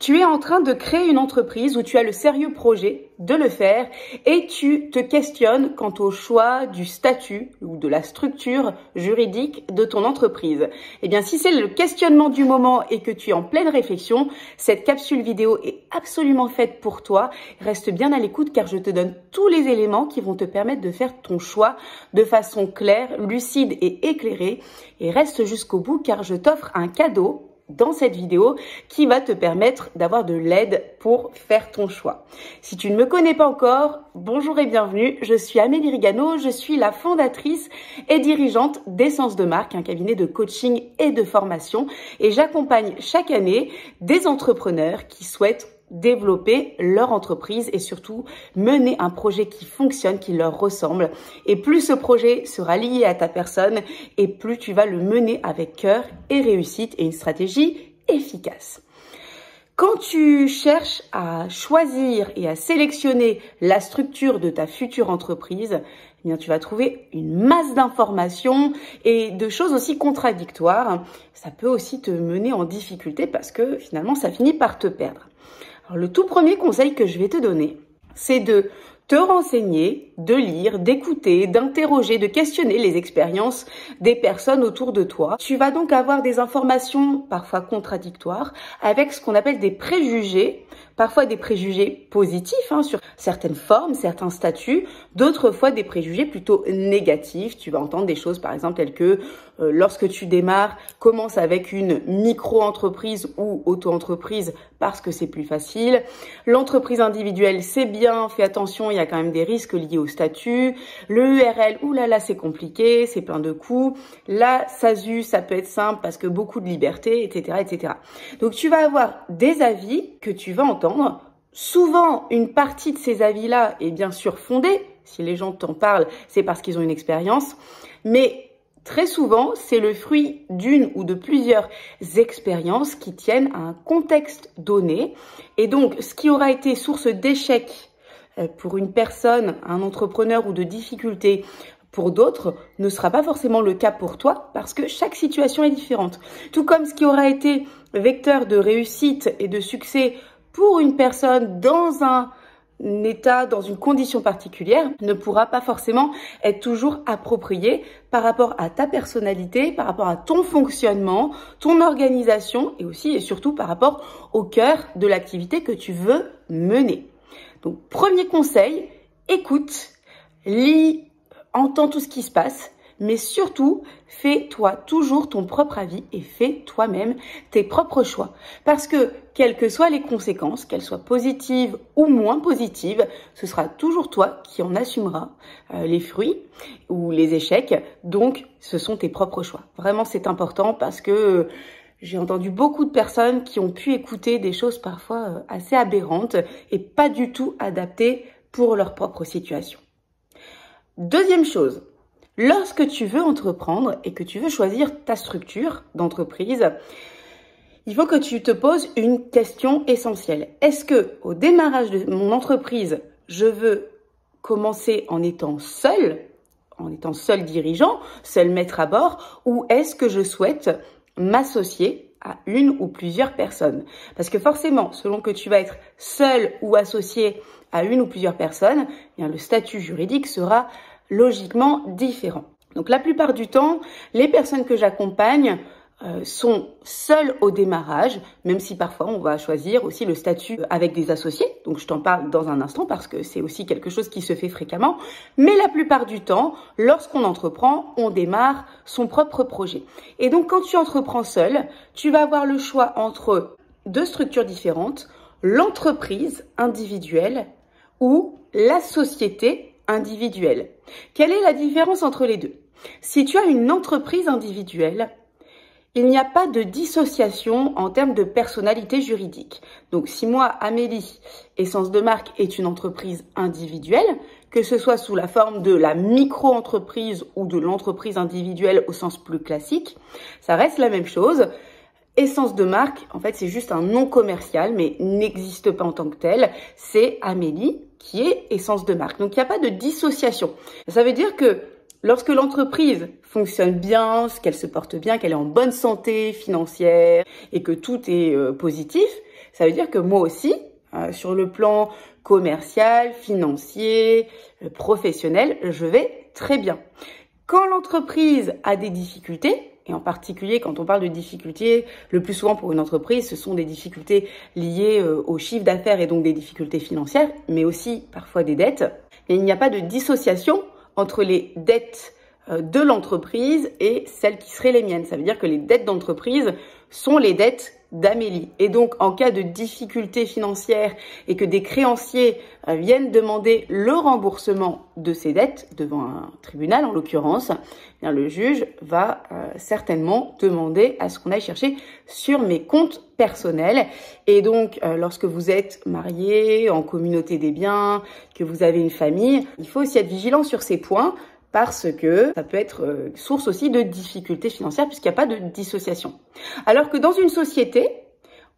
Tu es en train de créer une entreprise où tu as le sérieux projet de le faire et tu te questionnes quant au choix du statut ou de la structure juridique de ton entreprise. Eh bien, si c'est le questionnement du moment et que tu es en pleine réflexion, cette capsule vidéo est absolument faite pour toi. Reste bien à l'écoute car je te donne tous les éléments qui vont te permettre de faire ton choix de façon claire, lucide et éclairée. Et reste jusqu'au bout car je t'offre un cadeau dans cette vidéo qui va te permettre d'avoir de l'aide pour faire ton choix. Si tu ne me connais pas encore, bonjour et bienvenue, je suis Amélie Rigano, je suis la fondatrice et dirigeante d'Essence de Marque, un cabinet de coaching et de formation, et j'accompagne chaque année des entrepreneurs qui souhaitent développer leur entreprise et surtout mener un projet qui fonctionne, qui leur ressemble. Et plus ce projet sera lié à ta personne et plus tu vas le mener avec cœur et réussite et une stratégie efficace. Quand tu cherches à choisir et à sélectionner la structure de ta future entreprise, eh bien, tu vas trouver une masse d'informations et de choses aussi contradictoires. Ça peut aussi te mener en difficulté parce que finalement, ça finit par te perdre. Alors, le tout premier conseil que je vais te donner, c'est de te renseigner, de lire, d'écouter, d'interroger, de questionner les expériences des personnes autour de toi. Tu vas donc avoir des informations parfois contradictoires avec ce qu'on appelle des préjugés, parfois des préjugés positifs sur certaines formes, certains statuts, d'autres fois des préjugés plutôt négatifs. Tu vas entendre des choses par exemple telles que lorsque tu démarres, commence avec une micro-entreprise ou auto-entreprise parce que c'est plus facile. L'entreprise individuelle, c'est bien, fais attention, il y a quand même des risques liés au statut. Le URL, oulala, c'est compliqué, c'est plein de coûts. La SASU, ça peut être simple parce que beaucoup de liberté, etc., etc. Donc, tu vas avoir des avis que tu vas entendre. Souvent, une partie de ces avis-là est bien sûr fondée. Si les gens t'en parlent, c'est parce qu'ils ont une expérience. Mais très souvent, c'est le fruit d'une ou de plusieurs expériences qui tiennent à un contexte donné. Et donc, ce qui aura été source d'échec pour une personne, un entrepreneur ou de difficulté pour d'autres, ne sera pas forcément le cas pour toi parce que chaque situation est différente. Tout comme ce qui aura été vecteur de réussite et de succès pour une personne dans un état, dans une condition particulière, ne pourra pas forcément être toujours approprié par rapport à ta personnalité, par rapport à ton fonctionnement, ton organisation et aussi et surtout par rapport au cœur de l'activité que tu veux mener. Donc, premier conseil, écoute, lis, entends tout ce qui se passe, mais surtout, fais-toi toujours ton propre avis et fais toi-même tes propres choix. Parce que, quelles que soient les conséquences, qu'elles soient positives ou moins positives, ce sera toujours toi qui en assumeras les fruits ou les échecs. Donc, ce sont tes propres choix. Vraiment, c'est important parce que j'ai entendu beaucoup de personnes qui ont pu écouter des choses parfois assez aberrantes et pas du tout adaptées pour leur propre situation. Deuxième chose, lorsque tu veux entreprendre et que tu veux choisir ta structure d'entreprise, il faut que tu te poses une question essentielle. Est-ce que au démarrage de mon entreprise, je veux commencer en étant seul dirigeant, seul maître à bord, ou est-ce que je souhaite m'associer à une ou plusieurs personnes? Parce que forcément, selon que tu vas être seul ou associé à une ou plusieurs personnes, eh bien, le statut juridique sera logiquement différent. Donc la plupart du temps, les personnes que j'accompagne sont seules au démarrage, même si parfois on va choisir aussi le statut avec des associés. Donc je t'en parle dans un instant parce que c'est aussi quelque chose qui se fait fréquemment. Mais la plupart du temps, lorsqu'on entreprend, on démarre son propre projet. Et donc quand tu entreprends seul, tu vas avoir le choix entre deux structures différentes, l'entreprise individuelle ou la société individuelle. Quelle est la différence entre les deux? Si tu as une entreprise individuelle, il n'y a pas de dissociation en termes de personnalité juridique. Donc, si moi, Amélie, Essence de Marque est une entreprise individuelle, que ce soit sous la forme de la micro-entreprise ou de l'entreprise individuelle au sens plus classique, ça reste la même chose. Essence de Marque, en fait, c'est juste un nom commercial, mais n'existe pas en tant que tel. C'est Amélie qui est Essence de Marque. Donc, il n'y a pas de dissociation. Ça veut dire que lorsque l'entreprise fonctionne bien, qu'elle se porte bien, qu'elle est en bonne santé financière et que tout est positif, Ça veut dire que moi aussi, sur le plan commercial, financier, professionnel, je vais très bien. Quand l'entreprise a des difficultés, et en particulier quand on parle de difficultés, le plus souvent pour une entreprise, ce sont des difficultés liées au chiffre d'affaires et donc des difficultés financières, mais aussi parfois des dettes. Et il n'y a pas de dissociation entre les dettes de l'entreprise et celles qui seraient les miennes. Ça veut dire que les dettes d'entreprise sont les dettes d'Amélie. Et donc, en cas de difficultés financières et que des créanciers viennent demander le remboursement de ces dettes devant un tribunal, en l'occurrence, le juge va certainement demander à ce qu'on aille chercher sur mes comptes personnels. Et donc, lorsque vous êtes marié, en communauté des biens, que vous avez une famille, il faut aussi être vigilant sur ces points, parce que ça peut être source aussi de difficultés financières puisqu'il n'y a pas de dissociation. Alors que dans une société,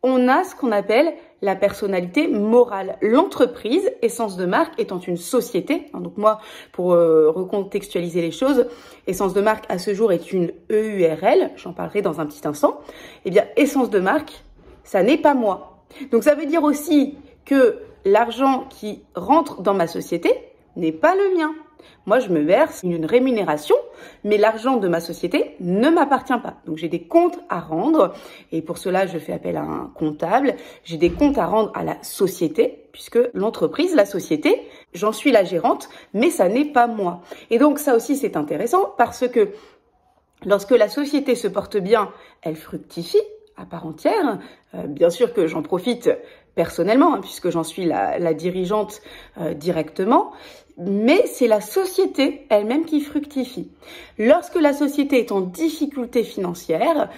on a ce qu'on appelle la personnalité morale. L'entreprise, Essence de Marque, étant une société, donc moi, pour recontextualiser les choses, Essence de Marque à ce jour est une EURL, j'en parlerai dans un petit instant. Eh bien, Essence de Marque, ça n'est pas moi. Donc ça veut dire aussi que l'argent qui rentre dans ma société n'est pas le mien. Moi, je me verse une rémunération, mais l'argent de ma société ne m'appartient pas. Donc, j'ai des comptes à rendre et pour cela, je fais appel à un comptable. J'ai des comptes à rendre à la société puisque l'entreprise, la société, j'en suis la gérante, mais ça n'est pas moi. Et donc, ça aussi, c'est intéressant parce que lorsque la société se porte bien, elle fructifie à part entière. Bien sûr que j'en profite personnellement, puisque j'en suis la dirigeante directement, mais c'est la société elle-même qui fructifie. Lorsque la société est en difficulté financière,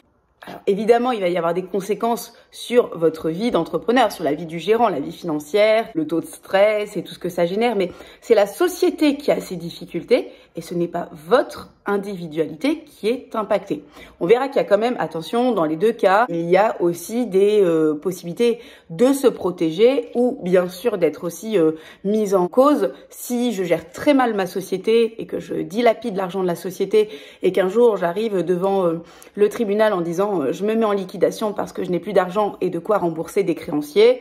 alors évidemment, il va y avoir des conséquences sur votre vie d'entrepreneur, sur la vie du gérant, la vie financière, le taux de stress et tout ce que ça génère, mais c'est la société qui a ces difficultés et ce n'est pas votre individualité qui est impactée. On verra qu'il y a quand même, attention, dans les deux cas, il y a aussi des possibilités de se protéger ou bien sûr d'être aussi mise en cause si je gère très mal ma société et que je dilapide l'argent de la société et qu'un jour j'arrive devant le tribunal en disant je me mets en liquidation parce que je n'ai plus d'argent et de quoi rembourser des créanciers,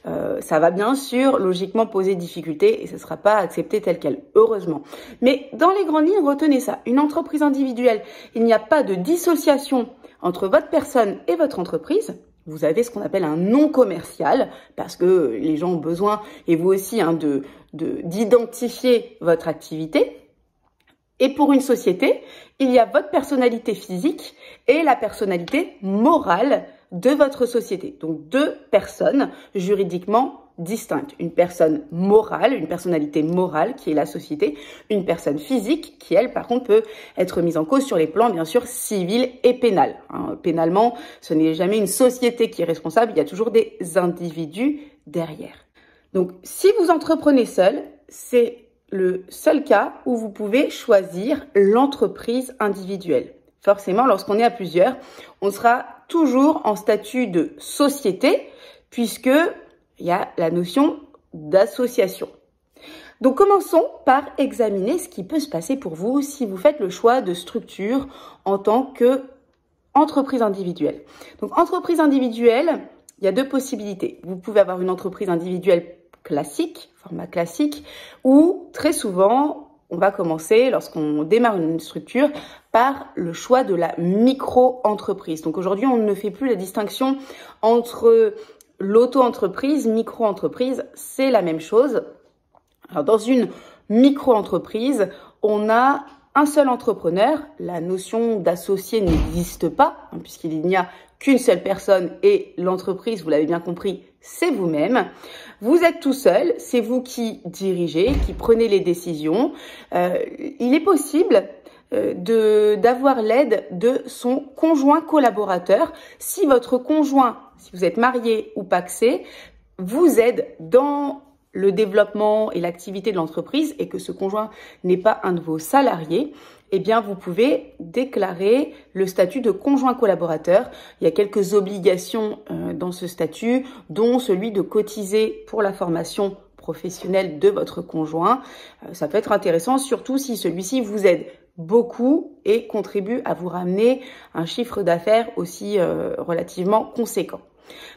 ça va bien sûr logiquement poser difficulté et ce ne sera pas accepté tel quel, heureusement. Mais dans les grandes lignes, retenez ça. Une entreprise individuelle, il n'y a pas de dissociation entre votre personne et votre entreprise. Vous avez ce qu'on appelle un non commercial parce que les gens ont besoin, et vous aussi, d'identifier votre activité. Et pour une société, il y a votre personnalité physique et la personnalité morale de votre société. Donc deux personnes juridiquement distinctes. Une personne morale, une personnalité morale qui est la société, une personne physique qui, elle, par contre, peut être mise en cause sur les plans, bien sûr, civil et pénal. Pénalement, ce n'est jamais une société qui est responsable, il y a toujours des individus derrière. Donc, si vous entreprenez seul, c'est le seul cas où vous pouvez choisir l'entreprise individuelle. Forcément, lorsqu'on est à plusieurs, on sera toujours en statut de société puisque il y a la notion d'association. Donc, commençons par examiner ce qui peut se passer pour vous si vous faites le choix de structure en tant qu'entreprise individuelle. Donc, entreprise individuelle, il y a deux possibilités. Vous pouvez avoir une entreprise individuelle classique, format classique, ou très souvent, on va commencer, lorsqu'on démarre une structure, par le choix de la micro-entreprise. Donc aujourd'hui, on ne fait plus la distinction entre l'auto-entreprise, micro-entreprise, c'est la même chose. Alors dans une micro-entreprise, on a un seul entrepreneur. La notion d'associé n'existe pas, puisqu'il n'y a qu'une seule personne et l'entreprise, vous l'avez bien compris, c'est vous-même. Vous êtes tout seul, c'est vous qui dirigez, qui prenez les décisions. Il est possible d'avoir l'aide de son conjoint collaborateur. Si votre conjoint, si vous êtes marié ou pacsé, vous aide dans le développement et l'activité de l'entreprise et que ce conjoint n'est pas un de vos salariés, eh bien, vous pouvez déclarer le statut de conjoint collaborateur. Il y a quelques obligations dans ce statut, dont celui de cotiser pour la formation professionnelle de votre conjoint. Ça peut être intéressant, surtout si celui-ci vous aide beaucoup et contribue à vous ramener un chiffre d'affaires aussi relativement conséquent.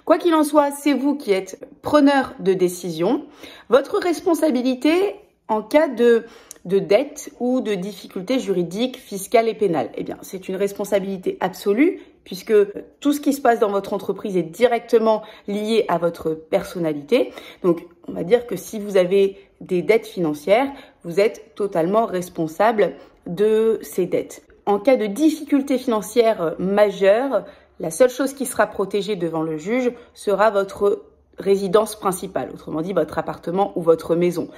Quoi qu'il en soit, c'est vous qui êtes preneur de décision. Votre responsabilité en cas de dette ou de difficultés juridiques, fiscales et pénales, eh bien, c'est une responsabilité absolue puisque tout ce qui se passe dans votre entreprise est directement lié à votre personnalité. Donc, on va dire que si vous avez des dettes financières, vous êtes totalement responsable de ces dettes. En cas de difficultés financières majeures, la seule chose qui sera protégée devant le juge sera votre résidence principale, autrement dit votre appartement ou votre maison.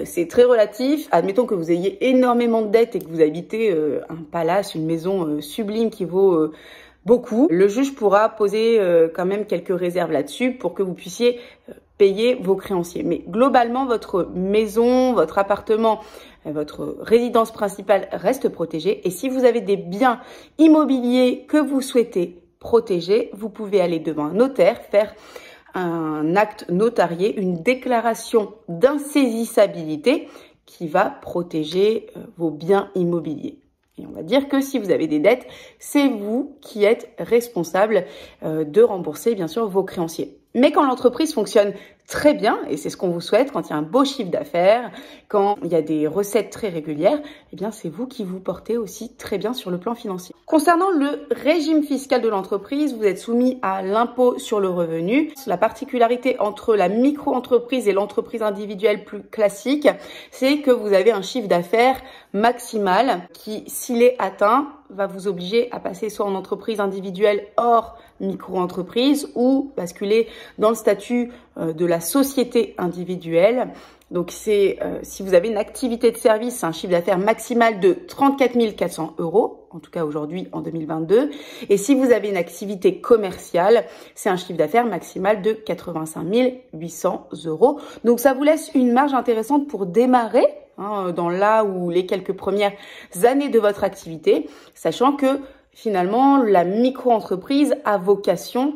C'est très relatif. Admettons que vous ayez énormément de dettes et que vous habitez un palace, une maison sublime qui vaut beaucoup. Le juge pourra poser quand même quelques réserves là-dessus pour que vous puissiez payer vos créanciers. Mais globalement, votre maison, votre appartement, votre résidence principale reste protégée. Et si vous avez des biens immobiliers que vous souhaitez protéger, vous pouvez aller devant un notaire, faire un acte notarié, une déclaration d'insaisissabilité qui va protéger vos biens immobiliers. Et on va dire que si vous avez des dettes, c'est vous qui êtes responsable de rembourser bien sûr vos créanciers. Mais quand l'entreprise fonctionne très bien, et c'est ce qu'on vous souhaite, quand il y a un beau chiffre d'affaires, quand il y a des recettes très régulières, eh bien c'est vous qui vous portez aussi très bien sur le plan financier. Concernant le régime fiscal de l'entreprise, vous êtes soumis à l'impôt sur le revenu. La particularité entre la micro-entreprise et l'entreprise individuelle plus classique, c'est que vous avez un chiffre d'affaires maximal qui, s'il est atteint, va vous obliger à passer soit en entreprise individuelle hors micro-entreprise ou basculer dans le statut de la société individuelle. Donc c'est si vous avez une activité de service, c'est un chiffre d'affaires maximal de 34 400 €, en tout cas aujourd'hui en 2022. Et si vous avez une activité commerciale, c'est un chiffre d'affaires maximal de 85 800 €. Donc ça vous laisse une marge intéressante pour démarrer dans là où les quelques premières années de votre activité, sachant que finalement la micro-entreprise a vocation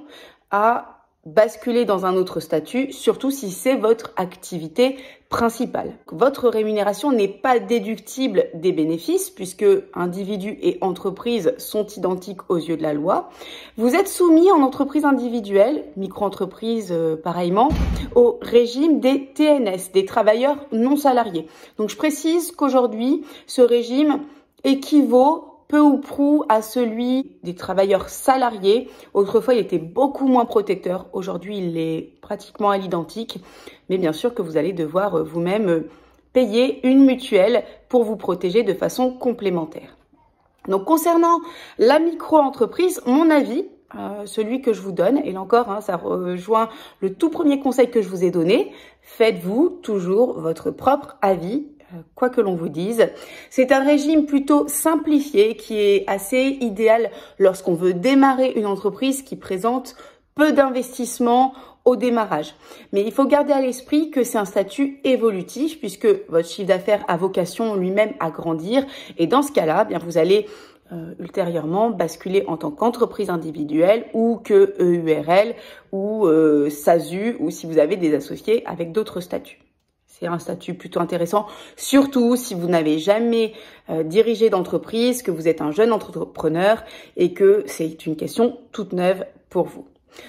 à basculer dans un autre statut, surtout si c'est votre activité principale. Votre rémunération n'est pas déductible des bénéfices puisque individus et entreprises sont identiques aux yeux de la loi. Vous êtes soumis en entreprise individuelle, micro-entreprise pareillement, au régime des TNS, des travailleurs non salariés. Donc je précise qu'aujourd'hui, ce régime équivaut peu ou prou à celui des travailleurs salariés. Autrefois, il était beaucoup moins protecteur. Aujourd'hui, il est pratiquement à l'identique. Mais bien sûr que vous allez devoir vous-même payer une mutuelle pour vous protéger de façon complémentaire. Donc, concernant la micro-entreprise, mon avis, celui que je vous donne, et là encore, ça rejoint le tout premier conseil que je vous ai donné, faites-vous toujours votre propre avis. Quoi que l'on vous dise, c'est un régime plutôt simplifié qui est assez idéal lorsqu'on veut démarrer une entreprise qui présente peu d'investissement au démarrage. Mais il faut garder à l'esprit que c'est un statut évolutif puisque votre chiffre d'affaires a vocation lui-même à grandir et dans ce cas-là, bien vous allez ultérieurement basculer en tant qu'entreprise individuelle ou que EURL ou SASU ou si vous avez des associés avec d'autres statuts. C'est un statut plutôt intéressant, surtout si vous n'avez jamais dirigé d'entreprise, que vous êtes un jeune entrepreneur et que c'est une question toute neuve pour vous.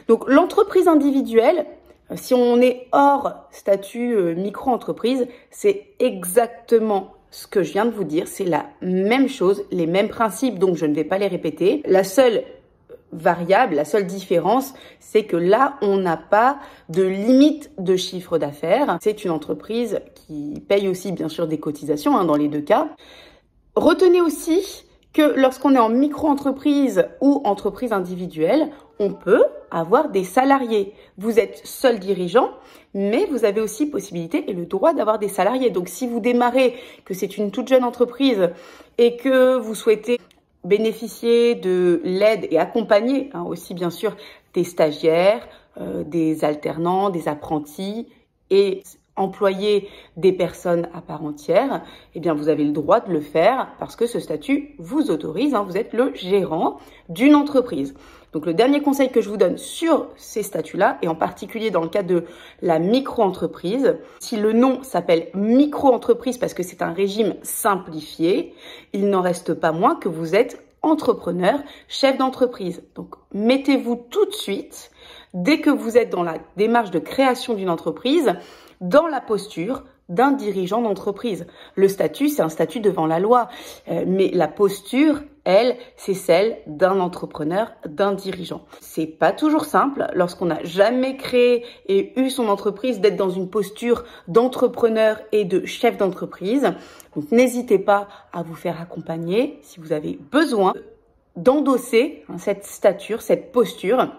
Donc l'entreprise individuelle, si on est hors statut micro-entreprise, c'est exactement ce que je viens de vous dire. C'est la même chose, les mêmes principes, donc je ne vais pas les répéter. La seule variable, la seule différence, c'est que là, on n'a pas de limite de chiffre d'affaires. C'est une entreprise qui paye aussi, bien sûr, des cotisations dans les deux cas. Retenez aussi que lorsqu'on est en micro-entreprise ou entreprise individuelle, on peut avoir des salariés. Vous êtes seul dirigeant, mais vous avez aussi possibilité et le droit d'avoir des salariés. Donc, si vous démarrez, que c'est une toute jeune entreprise et que vous souhaitez bénéficier de l'aide et accompagner aussi bien sûr des stagiaires, des alternants, des apprentis et employer des personnes à part entière, eh bien vous avez le droit de le faire parce que ce statut vous autorise, vous êtes le gérant d'une entreprise. Donc le dernier conseil que je vous donne sur ces statuts-là, et en particulier dans le cas de la micro-entreprise, si le nom s'appelle micro-entreprise parce que c'est un régime simplifié, il n'en reste pas moins que vous êtes entrepreneur, chef d'entreprise. Donc mettez-vous tout de suite dès que vous êtes dans la démarche de création d'une entreprise, dans la posture d'un dirigeant d'entreprise. Le statut, c'est un statut devant la loi, mais la posture, elle, c'est celle d'un entrepreneur, d'un dirigeant. C'est pas toujours simple, lorsqu'on n'a jamais créé et eu son entreprise, d'être dans une posture d'entrepreneur et de chef d'entreprise. Donc n'hésitez pas à vous faire accompagner si vous avez besoin d'endosser cette stature, cette posture,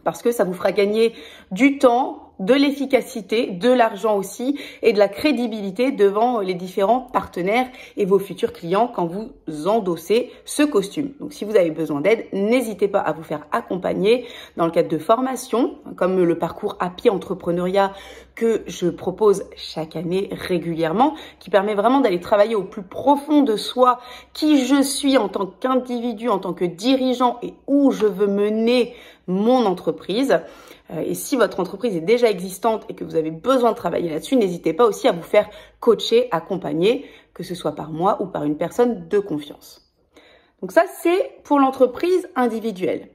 parce que ça vous fera gagner du temps, de l'efficacité, de l'argent aussi et de la crédibilité devant les différents partenaires et vos futurs clients quand vous endossez ce costume. Donc si vous avez besoin d'aide, n'hésitez pas à vous faire accompagner dans le cadre de formations comme le parcours Happy Entrepreneuriat que je propose chaque année régulièrement, qui permet vraiment d'aller travailler au plus profond de soi, qui je suis en tant qu'individu, en tant que dirigeant et où je veux mener mon entreprise. Et si votre entreprise est déjà existante et que vous avez besoin de travailler là-dessus, n'hésitez pas aussi à vous faire coacher, accompagner, que ce soit par moi ou par une personne de confiance. Donc ça, c'est pour l'entreprise individuelle.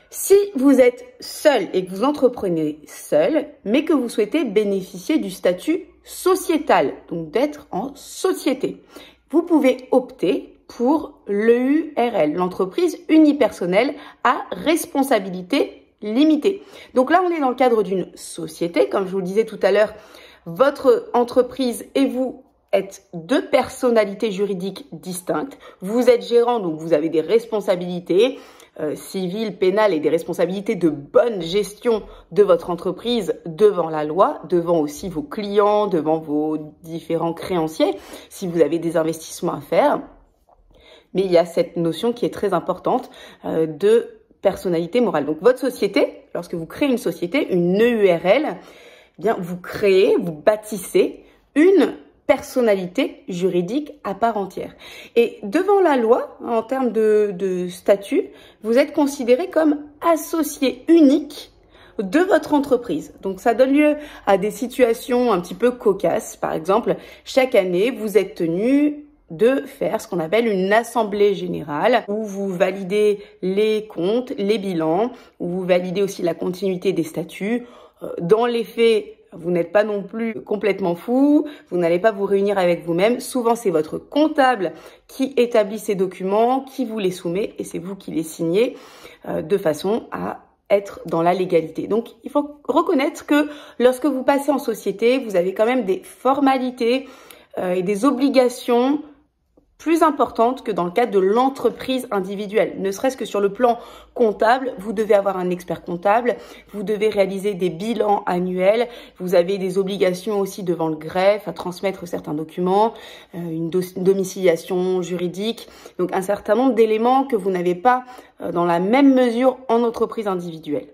Si vous êtes seul et que vous entreprenez seul, mais que vous souhaitez bénéficier du statut sociétal, donc d'être en société, vous pouvez opter pour l'EURL, l'entreprise unipersonnelle à responsabilité limitée. Donc là, on est dans le cadre d'une société. Comme je vous le disais tout à l'heure, votre entreprise et vous êtes deux personnalités juridiques distinctes. Vous êtes gérant, donc vous avez des responsabilités civiles, pénales et des responsabilités de bonne gestion de votre entreprise devant la loi, devant aussi vos clients, devant vos différents créanciers, si vous avez des investissements à faire. Mais il y a cette notion qui est très importante de personnalité morale. Donc votre société, lorsque vous créez une société, une EURL, eh bien vous créez, vous bâtissez une personnalité juridique à part entière. Et devant la loi, en termes de statut, vous êtes considéré comme associé unique de votre entreprise. Donc ça donne lieu à des situations un petit peu cocasses. Par exemple, chaque année, vous êtes tenu de faire ce qu'on appelle une assemblée générale où vous validez les comptes, les bilans, où vous validez aussi la continuité des statuts. Dans les faits, vous n'êtes pas non plus complètement fou, vous n'allez pas vous réunir avec vous-même. Souvent, c'est votre comptable qui établit ces documents, qui vous les soumet et c'est vous qui les signez de façon à être dans la légalité. Donc, il faut reconnaître que lorsque vous passez en société, vous avez quand même des formalités et des obligations plus importante que dans le cadre de l'entreprise individuelle. Ne serait-ce que sur le plan comptable, vous devez avoir un expert comptable, vous devez réaliser des bilans annuels, vous avez des obligations aussi devant le greffe à transmettre certains documents, une domiciliation juridique, donc un certain nombre d'éléments que vous n'avez pas dans la même mesure en entreprise individuelle.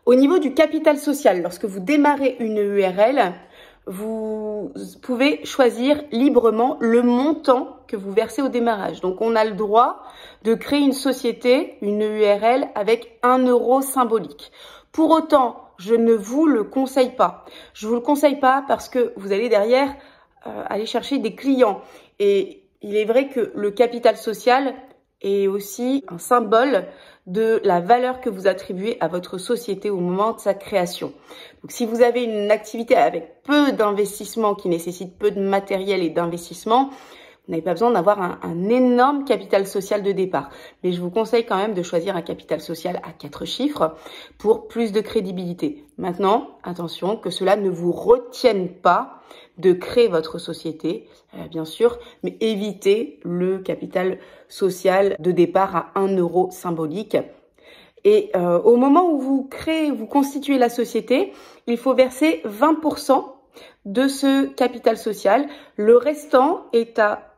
Au niveau du capital social, lorsque vous démarrez une URL, vous pouvez choisir librement le montant que vous versez au démarrage. Donc, on a le droit de créer une société, une URL, avec 1 € symbolique. Pour autant, je ne vous le conseille pas. Je vous le conseille pas parce que vous allez derrière aller chercher des clients. Et il est vrai que le capital social est aussi un symbole de la valeur que vous attribuez à votre société au moment de sa création. Donc, si vous avez une activité avec peu d'investissement, qui nécessite peu de matériel et d'investissement, vous n'avez pas besoin d'avoir un énorme capital social de départ. Mais je vous conseille quand même de choisir un capital social à 4 chiffres pour plus de crédibilité. Maintenant, attention, que cela ne vous retienne pas de créer votre société, bien sûr, mais évitez le capital social de départ à 1 € symbolique. Et au moment où vous constituez la société, il faut verser 20% de ce capital social. Le restant est à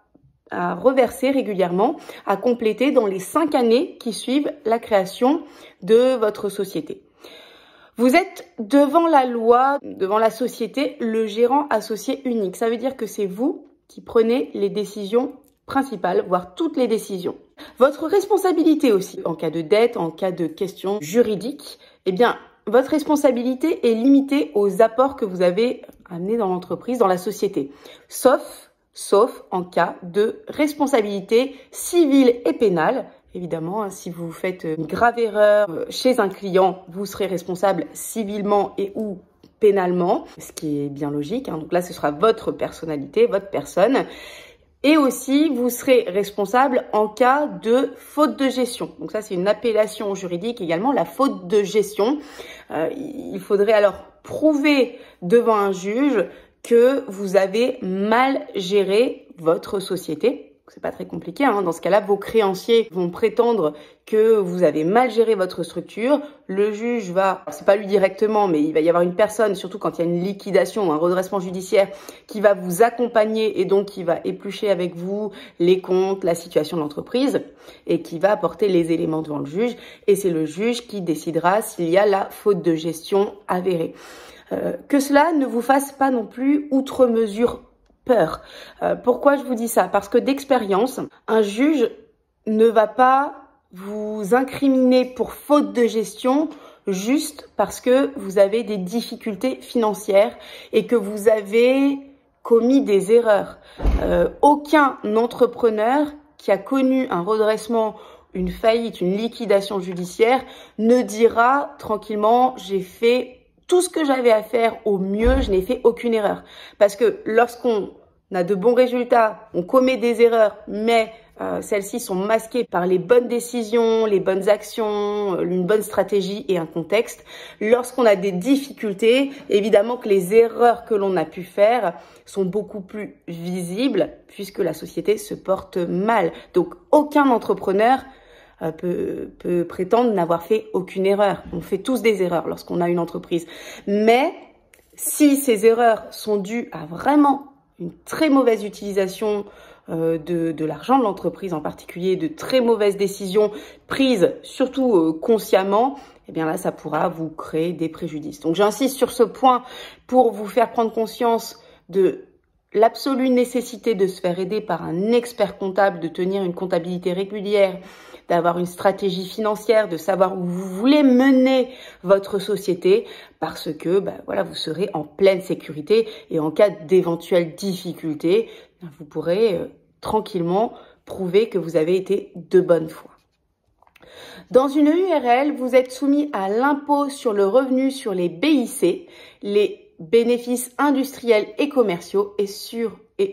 reverser régulièrement, à compléter dans les 5 années qui suivent la création de votre société. Vous êtes devant la loi, devant la société, le gérant associé unique. Ça veut dire que c'est vous qui prenez les décisions principales, voire toutes les décisions. Votre responsabilité aussi, en cas de dette, en cas de questions juridiques, eh bien, votre responsabilité est limitée aux apports que vous avez amenés dans l'entreprise, dans la société. Sauf en cas de responsabilité civile et pénale. Évidemment, hein, si vous faites une grave erreur chez un client, vous serez responsable civilement et ou pénalement, ce qui est bien logique. Hein. Donc là, ce sera votre personnalité, votre personne. Et aussi, vous serez responsable en cas de faute de gestion. Donc ça, c'est une appellation juridique également, la faute de gestion. Il faudrait alors prouver devant un juge que vous avez mal géré votre société. C'est pas très compliqué, hein. Dans ce cas-là, vos créanciers vont prétendre que vous avez mal géré votre structure. Le juge va, c'est pas lui directement, mais il va y avoir une personne, surtout quand il y a une liquidation ou un redressement judiciaire, qui va vous accompagner et donc qui va éplucher avec vous les comptes, la situation de l'entreprise et qui va apporter les éléments devant le juge. Et c'est le juge qui décidera s'il y a la faute de gestion avérée. Que cela ne vous fasse pas non plus outre mesure peur. Pourquoi je vous dis ça? Parce que d'expérience, un juge ne va pas vous incriminer pour faute de gestion juste parce que vous avez des difficultés financières et que vous avez commis des erreurs. Aucun entrepreneur qui a connu un redressement, une faillite, une liquidation judiciaire ne dira tranquillement « j'ai fait tout ce que j'avais à faire au mieux, je n'ai fait aucune erreur ». Parce que lorsqu'on a de bons résultats, on commet des erreurs, mais celles-ci sont masquées par les bonnes décisions, les bonnes actions, une bonne stratégie et un contexte. Lorsqu'on a des difficultés, évidemment que les erreurs que l'on a pu faire sont beaucoup plus visibles puisque la société se porte mal. Donc aucun entrepreneur peut prétendre n'avoir fait aucune erreur. On fait tous des erreurs lorsqu'on a une entreprise. Mais si ces erreurs sont dues à vraiment une très mauvaise utilisation de l'argent de l'entreprise en particulier, de très mauvaises décisions prises surtout consciemment, eh bien là, ça pourra vous créer des préjudices. Donc j'insiste sur ce point pour vous faire prendre conscience de l'absolue nécessité de se faire aider par un expert comptable, de tenir une comptabilité régulière, d'avoir une stratégie financière, de savoir où vous voulez mener votre société parce que voilà, vous serez en pleine sécurité et en cas d'éventuelles difficultés, vous pourrez tranquillement prouver que vous avez été de bonne foi. Dans une URL, vous êtes soumis à l'impôt sur le revenu sur les BIC, les bénéfices industriels et commerciaux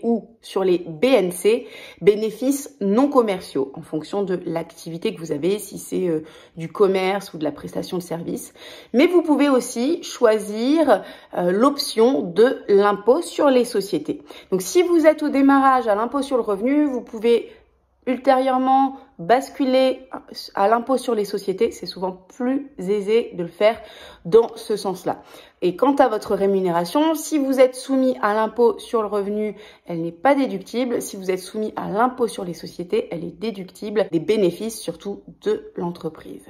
ou sur les BNC, bénéfices non commerciaux, en fonction de l'activité que vous avez, si c'est du commerce ou de la prestation de services. Mais vous pouvez aussi choisir l'option de l'impôt sur les sociétés. Donc si vous êtes au démarrage à l'impôt sur le revenu, vous pouvez ultérieurement basculer à l'impôt sur les sociétés. C'est souvent plus aisé de le faire dans ce sens-là. Et quant à votre rémunération, si vous êtes soumis à l'impôt sur le revenu, elle n'est pas déductible. Si vous êtes soumis à l'impôt sur les sociétés, elle est déductible des bénéfices, surtout de l'entreprise.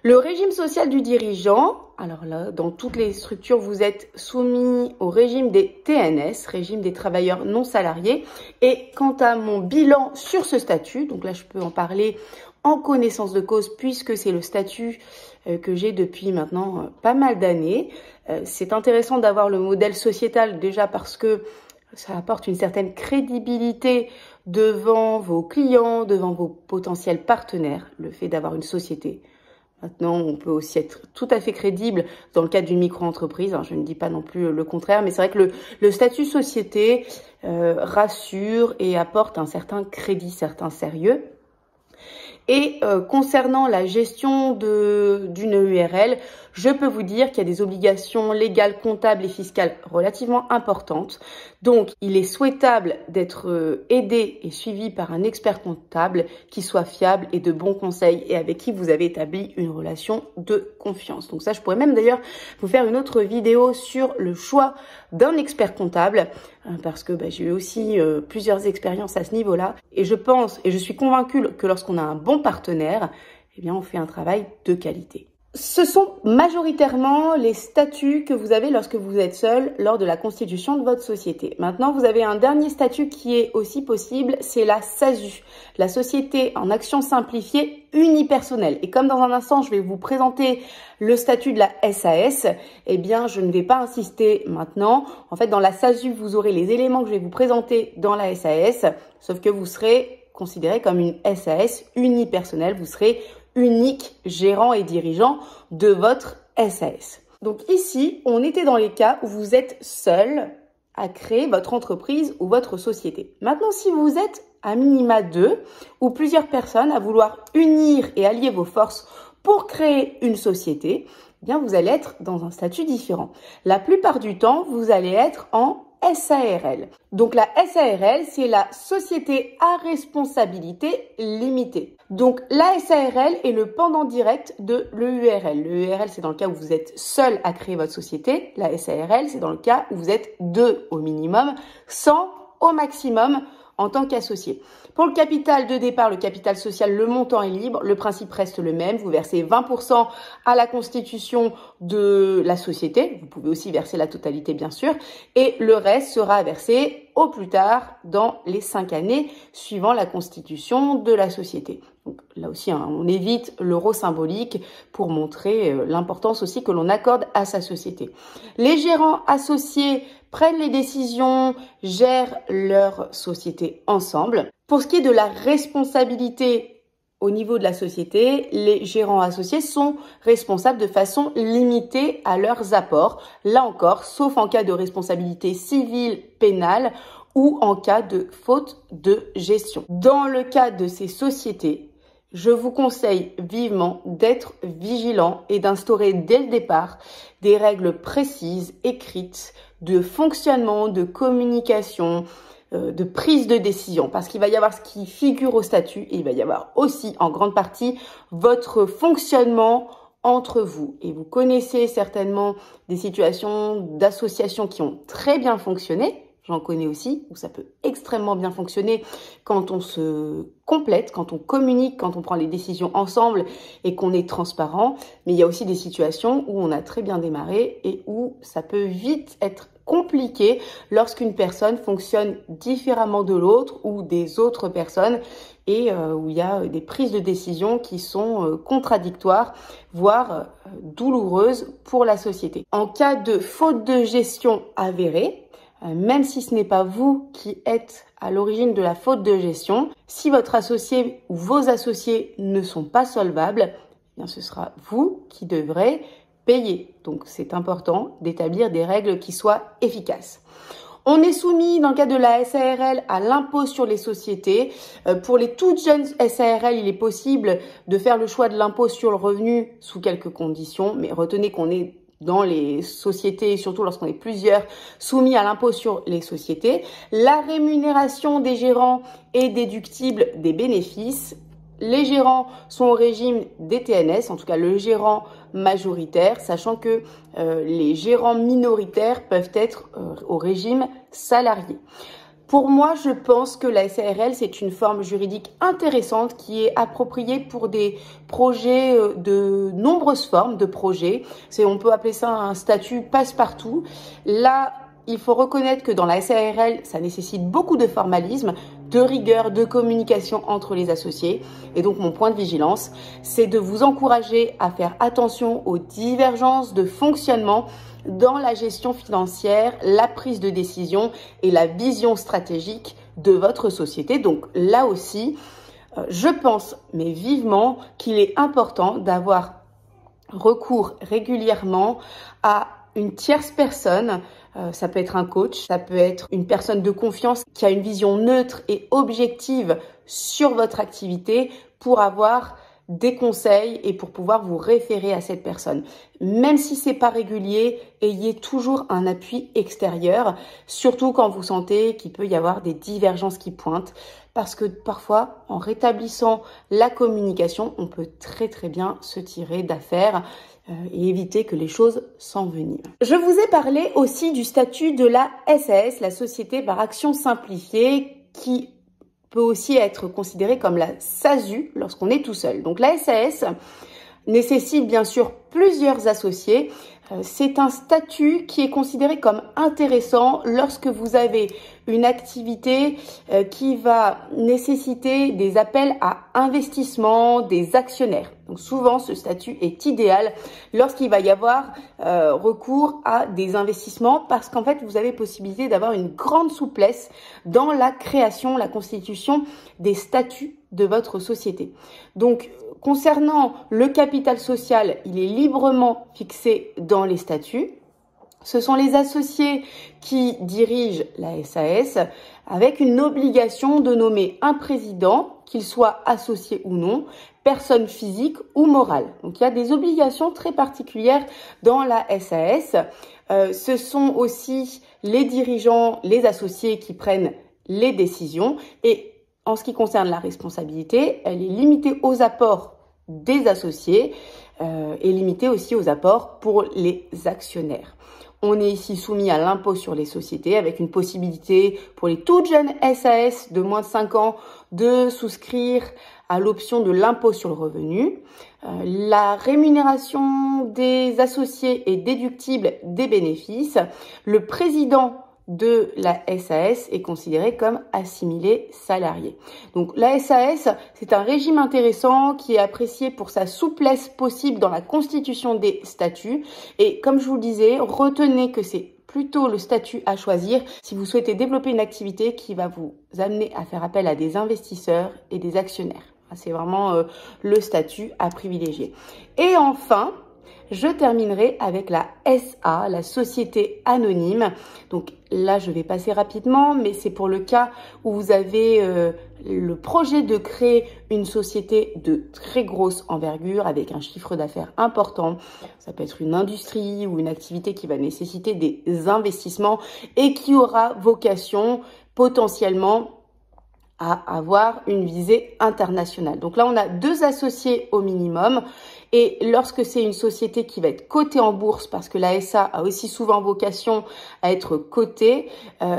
Le régime social du dirigeant, alors là, dans toutes les structures, vous êtes soumis au régime des TNS, régime des travailleurs non salariés. Et quant à mon bilan sur ce statut, donc là, je peux en parler en connaissance de cause puisque c'est le statut que j'ai depuis maintenant pas mal d'années. C'est intéressant d'avoir le modèle sociétal déjà parce que ça apporte une certaine crédibilité devant vos clients, devant vos potentiels partenaires, le fait d'avoir une société. Maintenant, on peut aussi être tout à fait crédible dans le cadre d'une micro-entreprise. Je ne dis pas non plus le contraire, mais c'est vrai que le statut société rassure et apporte un certain crédit, certain sérieux. Et concernant la gestion d'une URL, je peux vous dire qu'il y a des obligations légales, comptables et fiscales relativement importantes. Donc, il est souhaitable d'être aidé et suivi par un expert comptable qui soit fiable et de bons conseils et avec qui vous avez établi une relation de confiance. Donc ça, je pourrais même d'ailleurs vous faire une autre vidéo sur le choix d'un expert comptable parce que j'ai eu aussi plusieurs expériences à ce niveau-là. Et je pense et je suis convaincue que lorsqu'on a un bon partenaire, eh bien, on fait un travail de qualité. Ce sont majoritairement les statuts que vous avez lorsque vous êtes seul lors de la constitution de votre société. Maintenant, vous avez un dernier statut qui est aussi possible, c'est la SASU, la Société en Action Simplifiée Unipersonnelle. Et comme dans un instant, je vais vous présenter le statut de la SAS, eh bien, je ne vais pas insister maintenant. En fait, dans la SASU, vous aurez les éléments que je vais vous présenter dans la SAS, sauf que vous serez considéré comme une SAS unipersonnelle. Vous serez unique gérant et dirigeant de votre SAS. Donc ici, on était dans les cas où vous êtes seul à créer votre entreprise ou votre société. Maintenant, si vous êtes à minima 2 ou plusieurs personnes à vouloir unir et allier vos forces pour créer une société, eh bien vous allez être dans un statut différent. La plupart du temps, vous allez être en SARL. Donc la SARL, c'est la société à responsabilité limitée. Donc la SARL est le pendant direct de l'EURL. L'EURL, c'est dans le cas où vous êtes seul à créer votre société. La SARL, c'est dans le cas où vous êtes 2 au minimum, 100 au maximum en tant qu'associé. Pour le capital de départ, le capital social, le montant est libre. Le principe reste le même. Vous versez 20% à la constitution de la société. Vous pouvez aussi verser la totalité, bien sûr. Et le reste sera versé au plus tard dans les 5 années suivant la constitution de la société. Donc, là aussi, on évite l'euro symbolique pour montrer l'importance aussi que l'on accorde à sa société. Les gérants associés prennent les décisions, gèrent leur société ensemble. Pour ce qui est de la responsabilité au niveau de la société, les gérants associés sont responsables de façon limitée à leurs apports. Là encore, sauf en cas de responsabilité civile, pénale ou en cas de faute de gestion. Dans le cas de ces sociétés, je vous conseille vivement d'être vigilant et d'instaurer dès le départ des règles précises, écrites, de fonctionnement, de communication, de prise de décision. Parce qu'il va y avoir ce qui figure au statut et il va y avoir aussi en grande partie votre fonctionnement entre vous. Et vous connaissez certainement des situations d'associations qui ont très bien fonctionné. J'en connais aussi, où ça peut extrêmement bien fonctionner quand on se complète, quand on communique, quand on prend les décisions ensemble et qu'on est transparent. Mais il y a aussi des situations où on a très bien démarré et où ça peut vite être compliqué lorsqu'une personne fonctionne différemment de l'autre ou des autres personnes et où il y a des prises de décision qui sont contradictoires, voire douloureuses pour la société. En cas de faute de gestion avérée, même si ce n'est pas vous qui êtes à l'origine de la faute de gestion, si votre associé ou vos associés ne sont pas solvables, eh bien ce sera vous qui devrez payer. Donc c'est important d'établir des règles qui soient efficaces. On est soumis, dans le cas de la SARL, à l'impôt sur les sociétés. Pour les toutes jeunes SARL, il est possible de faire le choix de l'impôt sur le revenu sous quelques conditions, mais retenez qu'on est dans les sociétés, surtout lorsqu'on est plusieurs, soumis à l'impôt sur les sociétés. La rémunération des gérants est déductible des bénéfices. Les gérants sont au régime des TNS, en tout cas le gérant majoritaire, sachant que les gérants minoritaires peuvent être au régime salarié. Pour moi, je pense que la SARL, c'est une forme juridique intéressante qui est appropriée pour des projets de nombreuses formes de projets. On peut appeler ça un statut passe-partout. Là, il faut reconnaître que dans la SARL, ça nécessite beaucoup de formalisme, de rigueur, de communication entre les associés. Et donc, mon point de vigilance, c'est de vous encourager à faire attention aux divergences de fonctionnement dans la gestion financière, la prise de décision et la vision stratégique de votre société. Donc là aussi, je pense, mais vivement, qu'il est important d'avoir recours régulièrement à une tierce personne. Ça peut être un coach, ça peut être une personne de confiance qui a une vision neutre et objective sur votre activité pour avoir des conseils et pour pouvoir vous référer à cette personne. Même si c'est pas régulier, ayez toujours un appui extérieur, surtout quand vous sentez qu'il peut y avoir des divergences qui pointent, parce que parfois, en rétablissant la communication, on peut très bien se tirer d'affaire et éviter que les choses s'enveniment. Je vous ai parlé aussi du statut de la SAS, la société par action simplifiée, qui peut aussi être considérée comme la SASU lorsqu'on est tout seul. Donc la SAS nécessite bien sûr plusieurs associés, C'est un statut qui est considéré comme intéressant lorsque vous avez une activité qui va nécessiter des appels à investissement des actionnaires. Donc souvent, ce statut est idéal lorsqu'il va y avoir recours à des investissements parce qu'en fait, vous avez possibilité d'avoir une grande souplesse dans la création, la constitution des statuts de votre société. Donc, concernant le capital social, il est librement fixé dans les statuts. Ce sont les associés qui dirigent la SAS avec une obligation de nommer un président, qu'il soit associé ou non, personne physique ou morale. Donc il y a des obligations très particulières dans la SAS. Ce sont aussi les dirigeants, les associés qui prennent les décisions. Et en ce qui concerne la responsabilité, elle est limitée aux apports des associés et limitée aussi aux apports pour les actionnaires. On est ici soumis à l'impôt sur les sociétés avec une possibilité pour les toutes jeunes SAS de moins de 5 ans de souscrire à l'option de l'impôt sur le revenu. La rémunération des associés est déductible des bénéfices. Le président de la SAS est considéré comme assimilé salarié. Donc la SAS, c'est un régime intéressant qui est apprécié pour sa souplesse possible dans la constitution des statuts. Et comme je vous le disais, retenez que c'est plutôt le statut à choisir si vous souhaitez développer une activité qui va vous amener à faire appel à des investisseurs et des actionnaires. C'est vraiment le statut à privilégier. Et enfin, je terminerai avec la SA, la société anonyme. Donc là, je vais passer rapidement, mais c'est pour le cas où vous avez le projet de créer une société de très grosse envergure avec un chiffre d'affaires important. Ça peut être une industrie ou une activité qui va nécessiter des investissements et qui aura vocation potentiellement à avoir une visée internationale. Donc là, on a 2 associés au minimum. Et lorsque c'est une société qui va être cotée en bourse, parce que la SA a aussi souvent vocation à être cotée,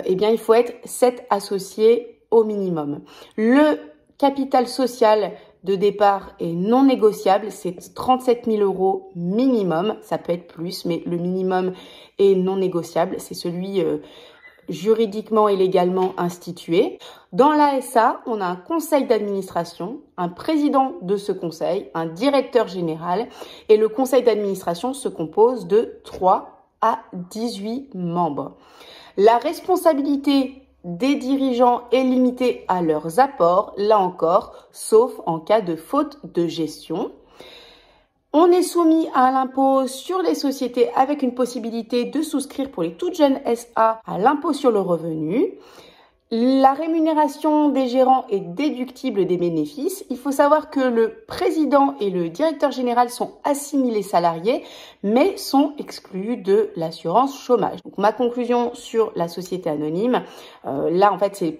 eh bien, il faut être 7 associés au minimum. Le capital social de départ est non négociable, c'est 37 000 € minimum. Ça peut être plus, mais le minimum est non négociable. C'est celui juridiquement et légalement institué. Dans l'ASA, on a un conseil d'administration, un président de ce conseil, un directeur général et le conseil d'administration se compose de 3 à 18 membres. La responsabilité des dirigeants est limitée à leurs apports, là encore, sauf en cas de faute de gestion. On est soumis à l'impôt sur les sociétés avec une possibilité de souscrire pour les toutes jeunes SA à l'impôt sur le revenu. La rémunération des gérants est déductible des bénéfices. Il faut savoir que le président et le directeur général sont assimilés salariés, mais sont exclus de l'assurance chômage. Donc, ma conclusion sur la société anonyme, là en fait c'est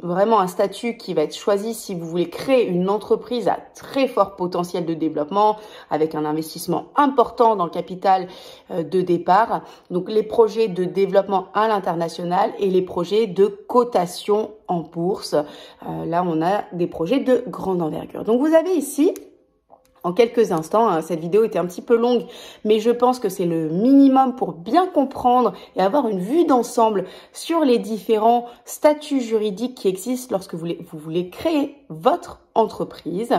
vraiment un statut qui va être choisi si vous voulez créer une entreprise à très fort potentiel de développement avec un investissement important dans le capital de départ. Donc les projets de développement à l'international et les projets de cotation en bourse. Là, on a des projets de grande envergure. Donc vous avez ici en quelques instants, cette vidéo était un petit peu longue, mais je pense que c'est le minimum pour bien comprendre et avoir une vue d'ensemble sur les différents statuts juridiques qui existent lorsque vous voulez créer votre entreprise.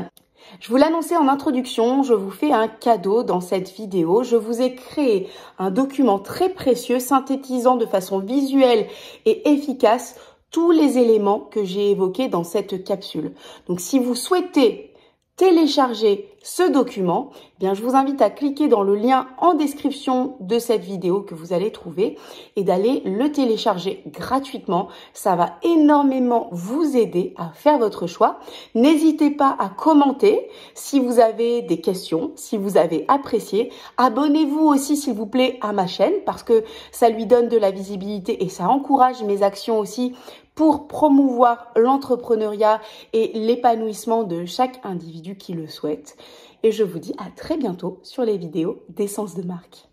Je vous l'annonçais en introduction, je vous fais un cadeau dans cette vidéo. Je vous ai créé un document très précieux synthétisant de façon visuelle et efficace tous les éléments que j'ai évoqués dans cette capsule. Donc si vous souhaitez télécharger ce document, eh bien, je vous invite à cliquer dans le lien en description de cette vidéo que vous allez trouver et d'aller le télécharger gratuitement. Ça va énormément vous aider à faire votre choix. N'hésitez pas à commenter si vous avez des questions, si vous avez apprécié. Abonnez-vous aussi, s'il vous plaît, à ma chaîne parce que ça lui donne de la visibilité et ça encourage mes actions aussi pour promouvoir l'entrepreneuriat et l'épanouissement de chaque individu qui le souhaite. Et je vous dis à très bientôt sur les vidéos d'Essence de marque.